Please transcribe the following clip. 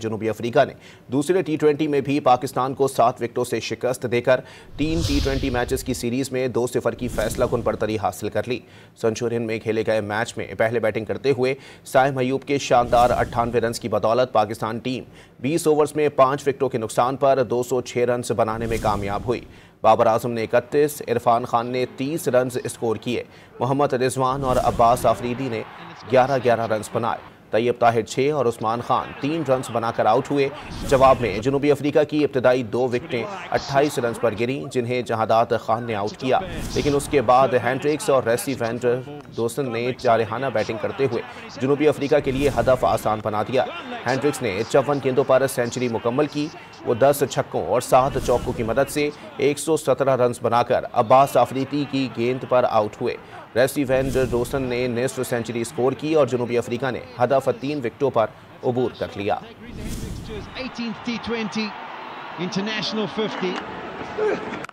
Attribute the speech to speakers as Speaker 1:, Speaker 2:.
Speaker 1: जनूबी अफ्रीका ने दूसरे T20 में भी पाकिस्तान को 7 विकेटों से शिकस्त देकर 3 T20 मैचेस की सीरीज में 2-0 की फैसलाकुन बढ़तरी हासिल कर ली। सेंचुरियन में खेले गए मैच में पहले बैटिंग करते हुए साइम अयूब के शानदार 98 रन की बदौलत पाकिस्तान टीम 20 ओवर्स में 5 विकेटों के नुकसान पर 206 रन बनाने में कामयाब हुई। बाबर आजम ने 31, इरफान खान ने 30 रन स्कोर किए। मोहम्मद रिजवान और अब्बास आफरीदी ने 11-11 रन बनाए। तैयब ताहिर 6 और उस्मान खान 3 रन बनाकर आउट हुए। जवाब में जनूबी अफ्रीका की इब्तदाई 2 विकेटें 28 रन पर गिरी, जिन्हें जहादात खान ने आउट किया, लेकिन उसके बाद हैंड्रिक्स और रेसी वैंडर दोसन ने जारहाना बैटिंग करते हुए जनूबी अफ्रीका के लिए हदफ आसान बना दिया। हैंड्रिक्स ने 54 गेंदों पर सेंचुरी मुकम्मल की। वो 10 छक्कों और 7 चौकों की मदद से 117 रन बनाकर अब्बास आफरीदी की गेंद पर आउट हुए। रेसी वैंडर दोसन ने निस्फ सेंचुरी स्कोर की और जनूबी अफ्रीका ने हदफ 3 विकेटों पर अबूर कर लिया।
Speaker 2: 18th T20 International 50